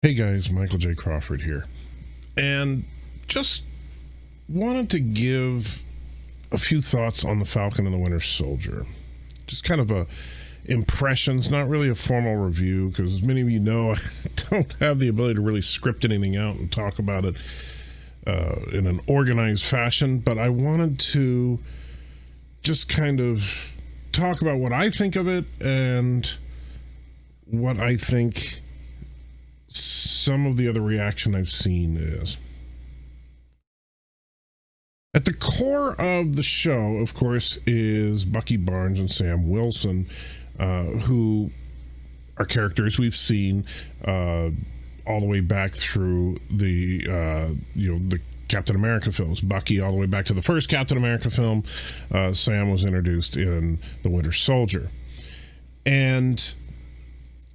Hey guys, Michael J. Crawford here, and just wanted to give a few thoughts on the Falcon and the Winter Solder. Just kind of impressions, not really a formal review, because as many of you know, I don't have the ability to really script anything out and talk about it in an organized fashion, but I wanted to just kind of talk about what I think of it and what I think some of the other reaction I've seen is. At the core of the show, of course, is Bucky Barnes and Sam Wilson, who are characters we've seen all the way back through the Captain America films. Bucky all the way back to the first Captain America film. Sam was introduced in The Winter Soldier. And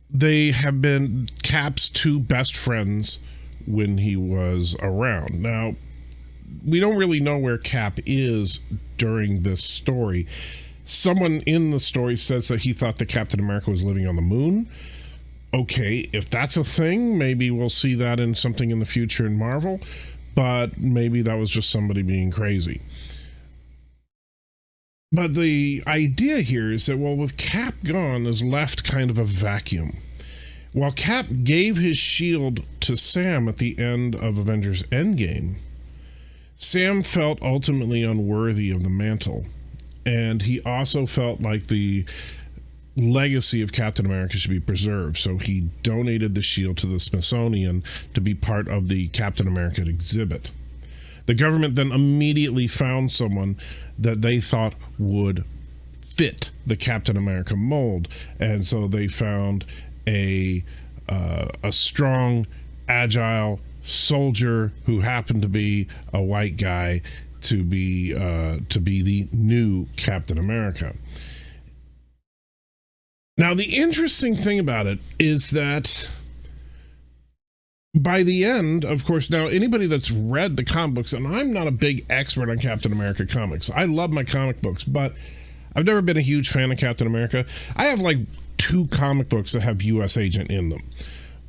they have been Cap's two best friends when he was around. Now, we don't really know where Cap is during this story. Someone in the story says that he thought that Captain America was living on the moon. Okay, if that's a thing, maybe we'll see that in something in the future in Marvel, but maybe that was just somebody being crazy. But the idea here is that, well, with Cap gone, there's left kind of a vacuum. While Cap gave his shield to Sam at the end of Avengers Endgame, Sam felt ultimately unworthy of the mantle. And he also felt like the legacy of Captain America should be preserved. So he donated the shield to the Smithsonian to be part of the Captain America exhibit. The government then immediately found someone that they thought would fit the Captain America mold. And so they found a strong, agile soldier who happened to be a white guy to be the new Captain America. Now, the interesting thing about it is that by the end, of course, now anybody that's read the comic books, and I'm not a big expert on Captain America comics. I love my comic books, but I've never been a huge fan of Captain America. I have like 2 comic books that have U.S. Agent in them.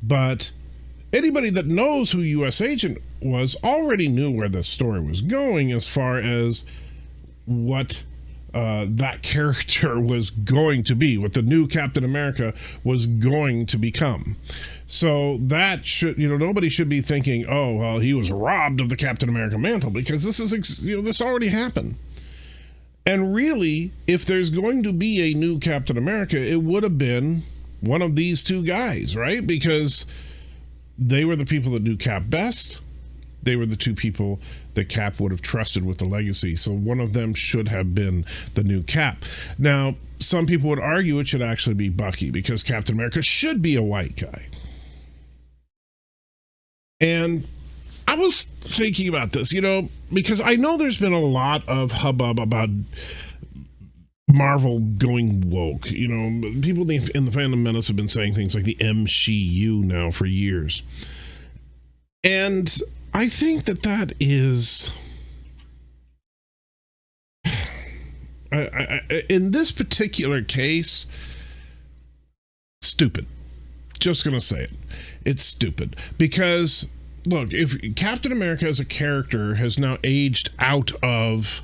But anybody that knows who U.S. Agent was already knew where the story was going as far as what that character was going to be, what the new Captain America was going to become. So that should, nobody should be thinking, oh, well, he was robbed of the Captain America mantle, because this is, this already happened. And really, if there's going to be a new Captain America, it would have been one of these 2 guys, right? Because they were the people that knew Cap best. They were the 2 people that Cap would have trusted with the legacy. So one of them should have been the new Cap. Now, some people would argue it should actually be Bucky, because Captain America should be a white guy. And I was thinking about this, because I know there's been a lot of hubbub about Marvel going woke. People in the Phantom Menace have been saying things like the MCU now for years. And I think that is, in this particular case, stupid. Just gonna say it. It's stupid. Because, look, if Captain America as a character has now aged out of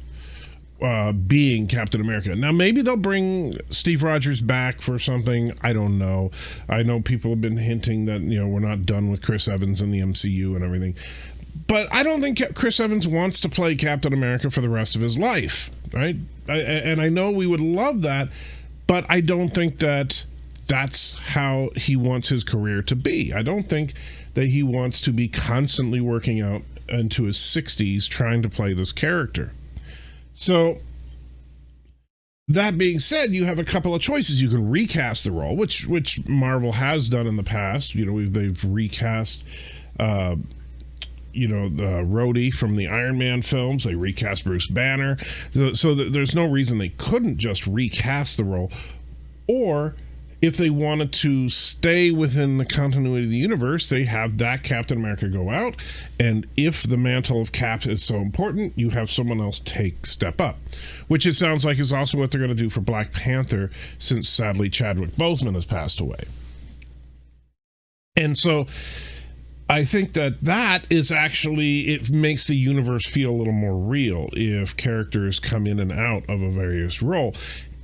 being Captain America. Now, maybe they'll bring Steve Rogers back for something. I don't know. I know people have been hinting that, we're not done with Chris Evans in the MCU and everything. But I don't think Chris Evans wants to play Captain America for the rest of his life, right? And I know we would love that, but I don't think that that's how he wants his career to be. I don't think that he wants to be constantly working out into his 60s trying to play this character. So, that being said, you have a couple of choices. You can recast the role, which Marvel has done in the past. They've recast, the Rhodey from the Iron Man films. They recast Bruce Banner. So there's no reason they couldn't just recast the role. Or, if they wanted to stay within the continuity of the universe, they have that Captain America go out, and if the mantle of Cap is so important, you have someone else step up, which it sounds like is also what they're going to do for Black Panther, since sadly Chadwick Boseman has passed away. And so I think that is actually, it makes the universe feel a little more real if characters come in and out of a various role,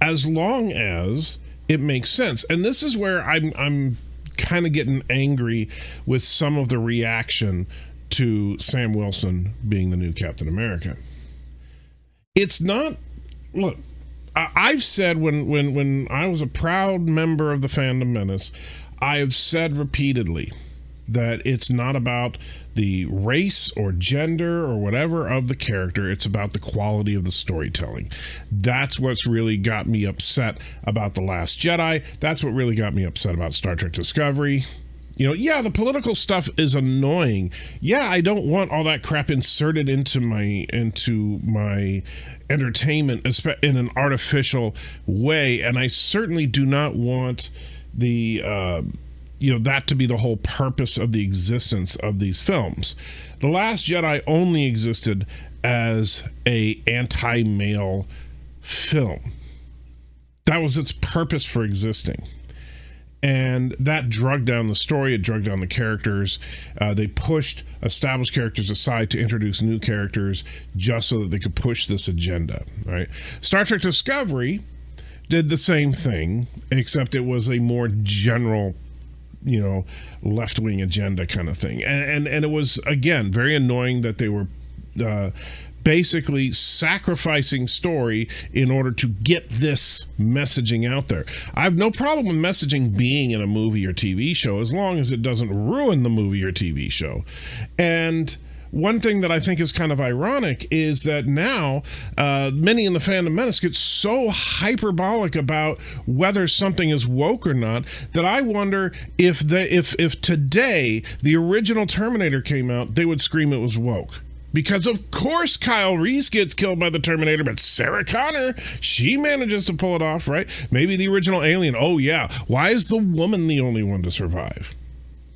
as long as it makes sense. And this is where I'm kind of getting angry with some of the reaction to Sam Wilson being the new Captain America. It's not, look, I've said when I was a proud member of the Fandom Menace, I've said repeatedly that it's not about the race or gender or whatever of the character. It's about the quality of the storytelling. That's what's really got me upset about The Last Jedi. That's what really got me upset about Star Trek Discovery. You know, yeah, the political stuff is annoying. Yeah, I don't want all that crap inserted into my entertainment in an artificial way, and I certainly do not want the that to be the whole purpose of the existence of these films. The Last Jedi only existed as a anti-male film. That was its purpose for existing. And that drugged down the story, it drugged down the characters. They pushed established characters aside to introduce new characters just so that they could push this agenda, right? Star Trek Discovery did the same thing, except it was a more general, left-wing agenda kind of thing. And it was, again, very annoying that they were basically sacrificing story in order to get this messaging out there. I have no problem with messaging being in a movie or TV show as long as it doesn't ruin the movie or TV show. And one thing that I think is kind of ironic is that now many in the Fandom Menace get so hyperbolic about whether something is woke or not that I wonder if today the original Terminator came out, they would scream it was woke. Because of course Kyle Reese gets killed by the Terminator, but Sarah Connor, she manages to pull it off, right? Maybe the original Alien, oh yeah, why is the woman the only one to survive,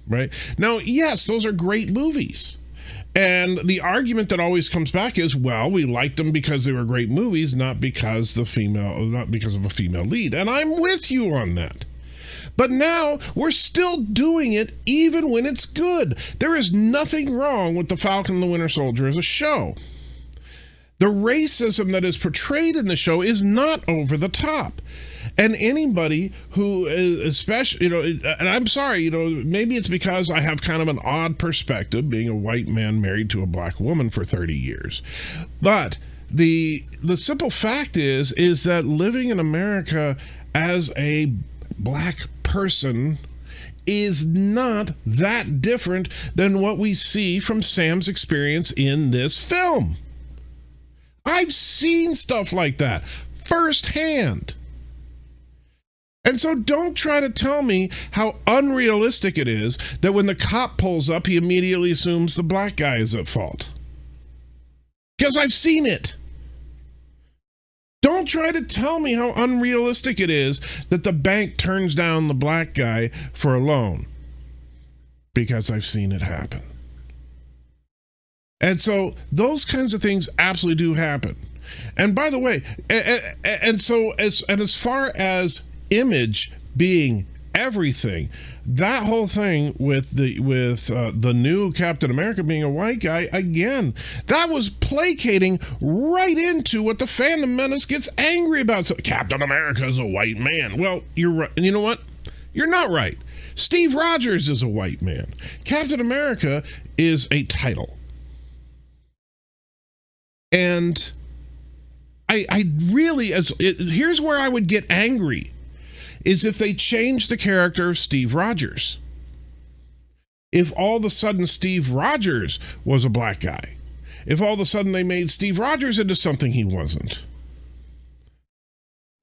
right? Now, yes, those are great movies. And the argument that always comes back is, well, we liked them because they were great movies, not because of a female lead. And I'm with you on that. But now we're still doing it even when it's good. There is nothing wrong with the Falcon and the Winter Soldier as a show. The racism that is portrayed in the show is not over the top. And anybody who is, especially, and I'm sorry, maybe it's because I have kind of an odd perspective, being a white man married to a black woman for 30 years. But the simple fact is that living in America as a black person is not that different than what we see from Sam's experience in this film. I've seen stuff like that firsthand. And so don't try to tell me how unrealistic it is that when the cop pulls up, he immediately assumes the black guy is at fault. Because I've seen it. Don't try to tell me how unrealistic it is that the bank turns down the black guy for a loan. Because I've seen it happen. And so those kinds of things absolutely do happen. And by the way, as far as image being everything, that whole thing with the new Captain America being a white guy, again, that was placating right into what the Fandom Menace gets angry about. So, Captain America is a white man. Well, you're right. And you know what? You're not right. Steve Rogers is a white man. Captain America is a title. And I really, here's where I would get angry, is if they changed the character of Steve Rogers. If all of a sudden Steve Rogers was a black guy. If all of a sudden they made Steve Rogers into something he wasn't.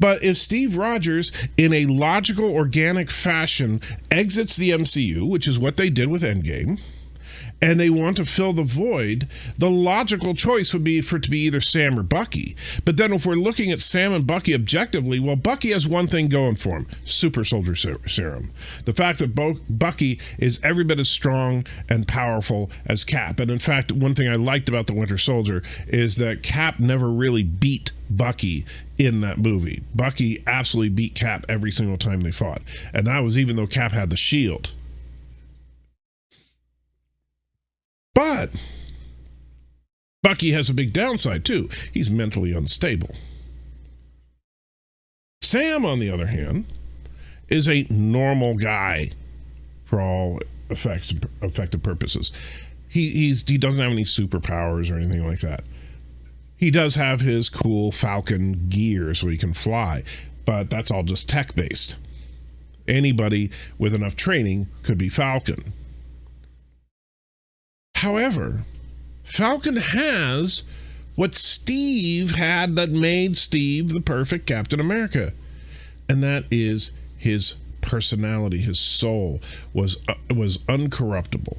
But if Steve Rogers, in a logical, organic fashion, exits the MCU, which is what they did with Endgame, and they want to fill the void, the logical choice would be for it to be either Sam or Bucky. But then if we're looking at Sam and Bucky objectively, well, Bucky has one thing going for him: super soldier serum. The fact that Bucky is every bit as strong and powerful as Cap. And in fact, one thing I liked about the Winter Soldier is that Cap never really beat Bucky in that movie. Bucky absolutely beat Cap every single time they fought. And that was even though Cap had the shield. But Bucky has a big downside too. He's mentally unstable. Sam, on the other hand, is a normal guy for all effective purposes. He doesn't have any superpowers or anything like that. He does have his cool Falcon gear so he can fly, but that's all just tech-based. Anybody with enough training could be Falcon. However, Falcon has what Steve had that made Steve the perfect Captain America, and that is his personality. His soul was uncorruptible,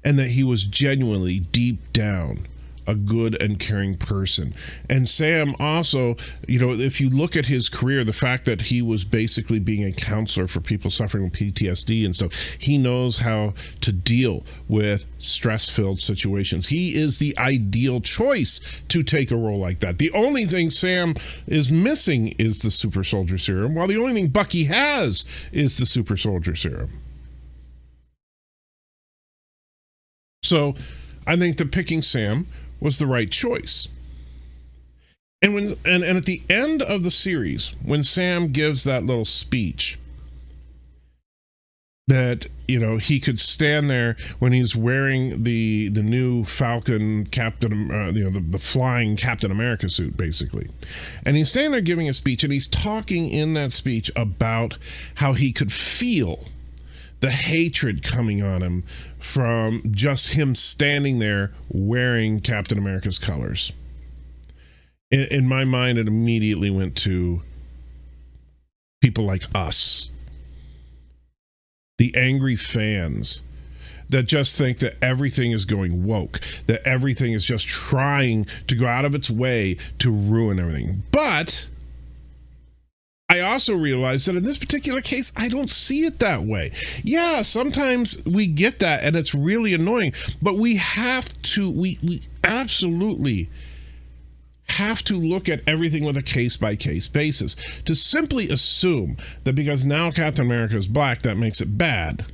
and that he was genuinely deep down a good and caring person. And Sam also, if you look at his career, the fact that he was basically being a counselor for people suffering with PTSD and stuff, he knows how to deal with stress-filled situations. He is the ideal choice to take a role like that. The only thing Sam is missing is the super soldier serum, while the only thing Bucky has is the super soldier serum. So I think that picking Sam was the right choice. And at the end of the series, when Sam gives that little speech that he could stand there when he's wearing the new Falcon Captain, the flying Captain America suit, basically, and he's standing there giving a speech, and he's talking in that speech about how he could feel the hatred coming on him from just him standing there wearing Captain America's colors. In my mind, it immediately went to people like us, the angry fans that just think that everything is going woke, that everything is just trying to go out of its way to ruin everything. But I also realize that in this particular case, I don't see it that way. Yeah, sometimes we get that and it's really annoying, but we absolutely have to look at everything with a case-by-case basis. To simply assume that because now Captain America is black, that makes it bad,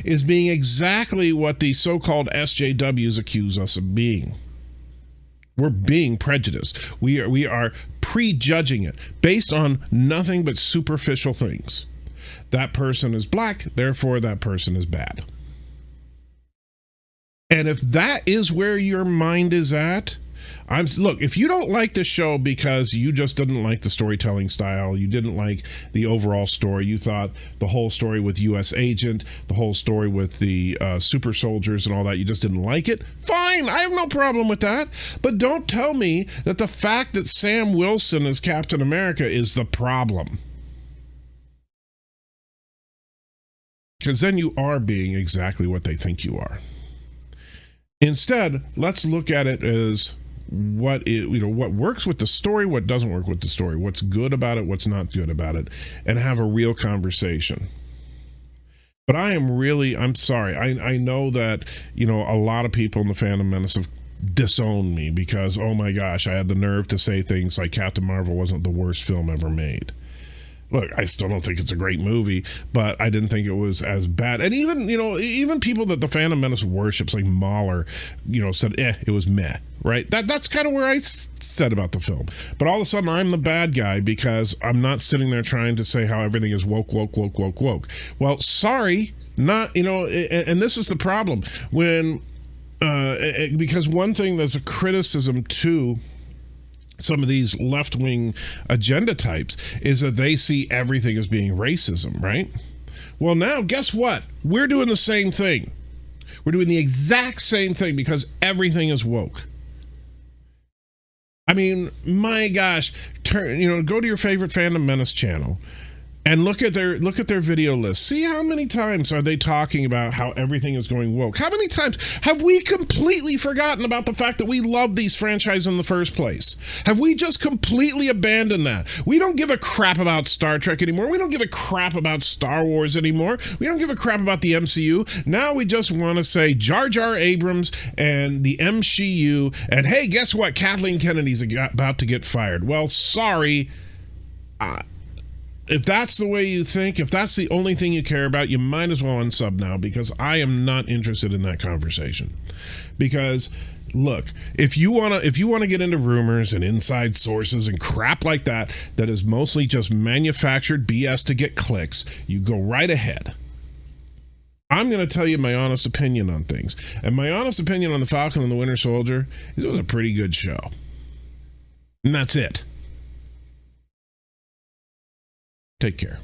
is being exactly what the so-called SJWs accuse us of being. We're being prejudiced. We are prejudging it based on nothing but superficial things. That person is black, therefore that person is bad. And if that is where your mind is at, look, if you don't like the show because you just didn't like the storytelling style, you didn't like the overall story, you thought the whole story with U.S. Agent, the whole story with the super soldiers and all that, you just didn't like it, fine, I have no problem with that. But don't tell me that the fact that Sam Wilson as Captain America is the problem. Because then you are being exactly what they think you are. Instead, let's look at it as what works with the story, what doesn't work with the story, what's good about it, what's not good about it, and have a real conversation. But I'm sorry. I know that, a lot of people in the Phantom Menace have disowned me because, oh my gosh, I had the nerve to say things like Captain Marvel wasn't the worst film ever made. Look, I still don't think it's a great movie, but I didn't think it was as bad. And even people that the Phantom Menace worships, like Mahler, said, it was meh, right? That's kind of where I said about the film. But all of a sudden, I'm the bad guy because I'm not sitting there trying to say how everything is woke. Well, sorry, not, and this is the problem. Because one thing that's a criticism too, some of these left-wing agenda types is that they see everything as being racism, right? Well, now, guess what? We're doing the same thing. We're doing the exact same thing because everything is woke. I mean, my gosh, go to your favorite Phantom Menace channel and look at their video list. See how many times are they talking about how everything is going woke? How many times have we completely forgotten about the fact that we love these franchises in the first place? Have we just completely abandoned that? We don't give a crap about Star Trek anymore. We don't give a crap about Star Wars anymore. We don't give a crap about the MCU. Now we just want to say Jar Jar Abrams and the MCU, and hey, guess what? Kathleen Kennedy's about to get fired. Well, sorry. if that's the way you think, if that's the only thing you care about, you might as well unsub now, because I am not interested in that conversation. Because look, if you want to get into rumors and inside sources and crap like that is mostly just manufactured BS to get clicks, you go right ahead. I'm going to tell you my honest opinion on things. And my honest opinion on the Falcon and the Winter Soldier is it was a pretty good show. And that's it. Take care.